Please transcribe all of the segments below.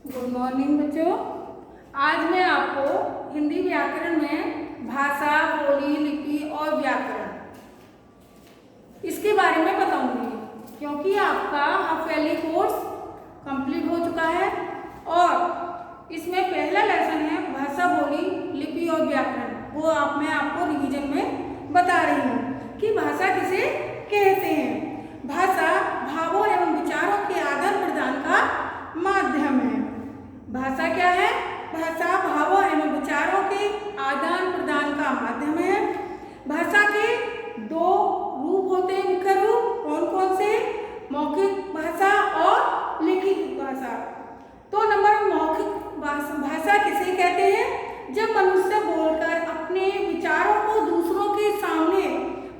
Good morning बच्चों। आज मैं आपको हिंदी व्याकरण में भाषा, बोली, लिपि और व्याकरण इसके बारे में बताऊंगी, क्योंकि आपका हाफ ईयरली कोर्स कंप्लीट हो चुका है और इसमें पहला लेसन है भाषा, बोली, लिपि और व्याकरण। वो मैं आपको रिवीजन में बता रही हूँ कि भाषा किसे कहते हैं। भाषा भावों एवं विचारों के आदान प्रदान का माध्यम है। भाषा क्या है? भाषा भावों एवं विचारों के आदान प्रदान का माध्यम है। भाषा के दो रूप होते हैं, मुख्य रूप। कौन कौन से? मौखिक भाषा और लिखित भाषा। तो नंबर मौखिक भाषा किसे कहते हैं? जब मनुष्य बोलकर अपने विचारों को दूसरों के सामने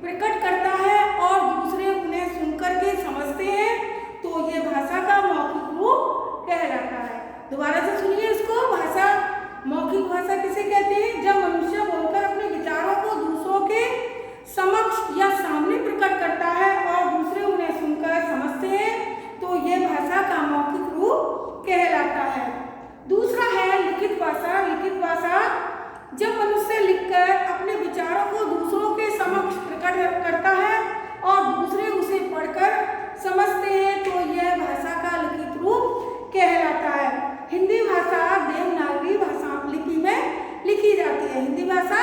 प्रकट करता है और दूसरे उन्हें सुनकर के समझते हैं, तो ये भाषा का मौखिक रूप कहलाता है। दोबारा से सुनिए इसको। भाषा, मौखिक भाषा किसे कहते हैं? जब मनुष्य बोलकर अपने विचारों को दूसरों के समक्ष या सामने प्रकट करता है और दूसरे उन्हें सुनकर समझते हैं, तो ये भाषा का मौखिक रूप कहलाता है। दूसरा है लिखित भाषा। लिखित भाषा जब मनुष्य लिखकर अपने विचारों को दूसरों के समक्ष प्रकट करता है और दूसरे उसे पढ़कर समझते हैं, तो यह भाषा का लिखित रूप कहलाता है। हिंदी भाषा देवनागरी भाषा लिपि में लिखी जाती है। हिंदी भाषा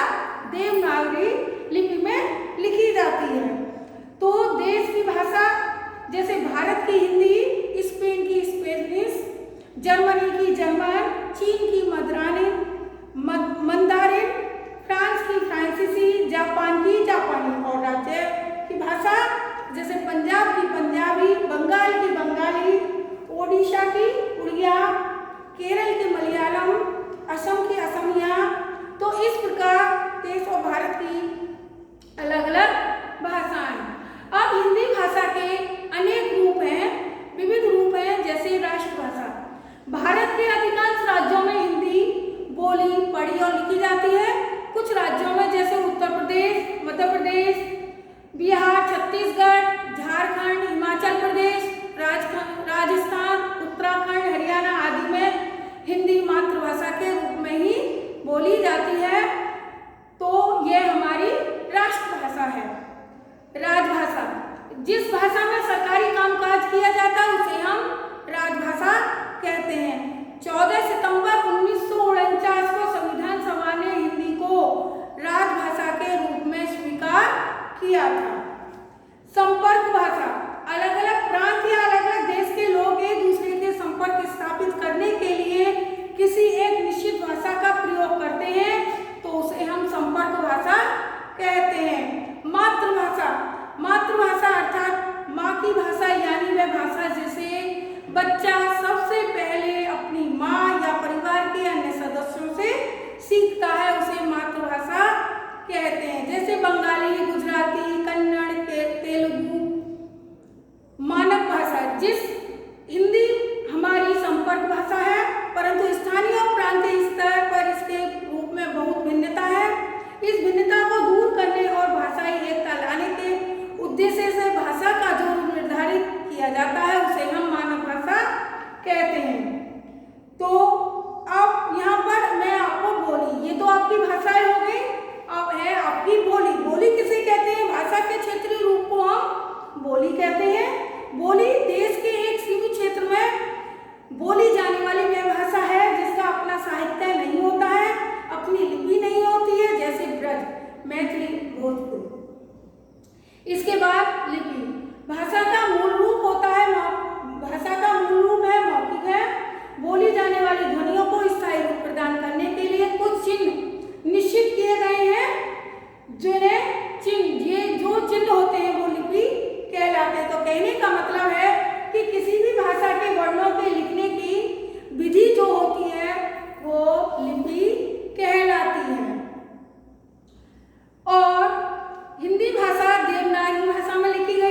देवनागरी लिपि में लिखी जाती है। तो देश की भाषा जैसे भारत की हिंदी, स्पेन की स्पेनिश, जर्मनी की जर्मन, चीन की मंदारिन, फ्रांस की फ्रांसीसी, जापान की जापानी। और राज्य की भाषा जैसे पंजाब की पंजाबी, बंगाल की बंगाली, ओडिशा की उड़िया, केरल की मलयालम, असम की असमिया। तो इस प्रकार देश और भारत की अलग अलग भाषाएं। अब हिंदी भाषा के अनेक रूप हैं, विविध रूप हैं, जैसे राष्ट्रभाषा। भारत के अधिकांश राज्यों में हिंदी बोली, पढ़ी और लिखी जाती है। कुछ राज्यों में जैसे उत्तर प्रदेश, मध्य प्रदेश, बिहार, छत्तीसगढ़, झारखंड, हिमाचल प्रदेश, राजस्थान, उत्तराखंड, हरियाणा आदि में हिंदी मातृभाषा के रूप में ही बोली जाती है। तो यह हमारी राष्ट्रभाषा है। राजभाषा, जिस भाषा में सरकारी कामकाज किया जाता है उसे हम राजभाषा कहते हैं। 14 सितंबर 1949 को संविधान सभा ने हिंदी को राजभाषा के रूप में स्वीकार किया था। संपर्क भाषा, अलग अलग प्रांत या अलग अलग देश के लोग एक दूसरे के संपर्क स्थापित करने के लिए किसी एक निश्चित भाषा का प्रयोग करते हैं, तो उसे हम संपर्क भाषा कहते हैं। मातृभाषा, मातृभाषा अर्थात माँ की भाषा, यानी वह भाषा जिसे बच्चा सबसे पहले अपनी माँ या परिवार के अन्य सदस्यों से सीखता है, उसे मातृभाषा कहते हैं। जैसे बंगाली, गुजराती, कन्नड़, तेलुगु। मानक भाषा, जिस हिंदी हमारी संपर्क भाषा है, परंतु स्थानीय और प्रांतीय स्तर पर इसके रूप में बहुत भिन्नता है। इस भिन्नता को दूर करने और भाषाई एकता लाने के उद्देश्य से भाषा का जो रूप निर्धारित किया जाता है उसे हम मानक भाषा कहते हैं। तो अब यहाँ पर मैं आपको बोली, ये तो आपकी भाषाएं हो गई। अब है आपकी बोली। बोली किसे कहते हैं? भाषा के क्षेत्रीय रूप को हम बोली कहते हैं। बोली देश के एक सीमित क्षेत्र में बोली जाने वाली वह भाषा है जिसका अपना साहित्य नहीं होता है, अपनी लिपि नहीं होती है, जैसे ब्रज, मैथिली, भोजपुरी। इसके बाद लिपि। भाषा का मूल रूप होता है, भाषा का मूल रूप है मौखिक है। बोली जाने वाली ध्वनियों को स्थायी रूप प्रदान करने के लिए कुछ चिन्ह निश्चित किए गए हैं, जिन्हें चिन्ह, ये जो चिन्ह होते हैं वो लिपि कहलाते हैं। तो कहने का मतलब है कि किसी भी भाषा के वर्णों के लिखने की विधि जो होती है वो लिपि कहलाती है। और हिंदी भाषा देवनागरी भाषा में लिखी गई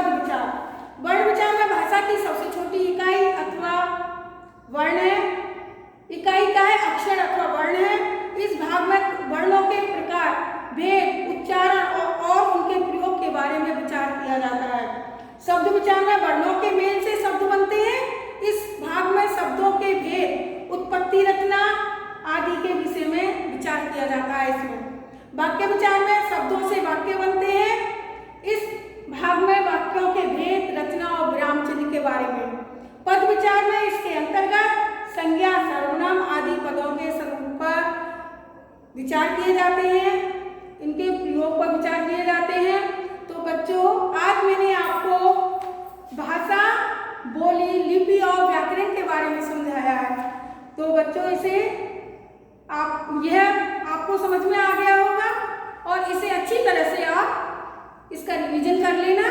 पद विचार। वर्ण विचार में भाषा की सबसे छोटी इकाई अथवा वर्ण है। इकाई क्या है? अक्षर अथवा वर्ण है। इस भाग में वर्णों के प्रकार, भेद, उच्चारण और उनके प्रयोग के बारे में विचार किया जाता है। शब्द विचार में वर्णों के मेल से शब्द बनते हैं। इस भाग में शब्दों के भेद, उत्पत्ति, रचना आदि के विषय में विचार किया जाता है। इसमें वाक्य विचार में शब्दों से वाक्य बनते हैं। इस भाग में वाक्यों के भेद, रचना और विराम चिन्ह के बारे में। पद विचार में इसके अंतर्गत संज्ञा, सर्वनाम आदि पदों के स्वरूप पर विचार किए जाते हैं, इनके प्रयोग पर विचार किए जाते हैं। तो बच्चों, आज मैंने आपको भाषा, बोली, लिपि और व्याकरण के बारे में समझाया है। तो बच्चों, इसे आपको समझ में आ गया होगा और इसे अच्छी तरह से आप इसका रिवीजन कर लेना।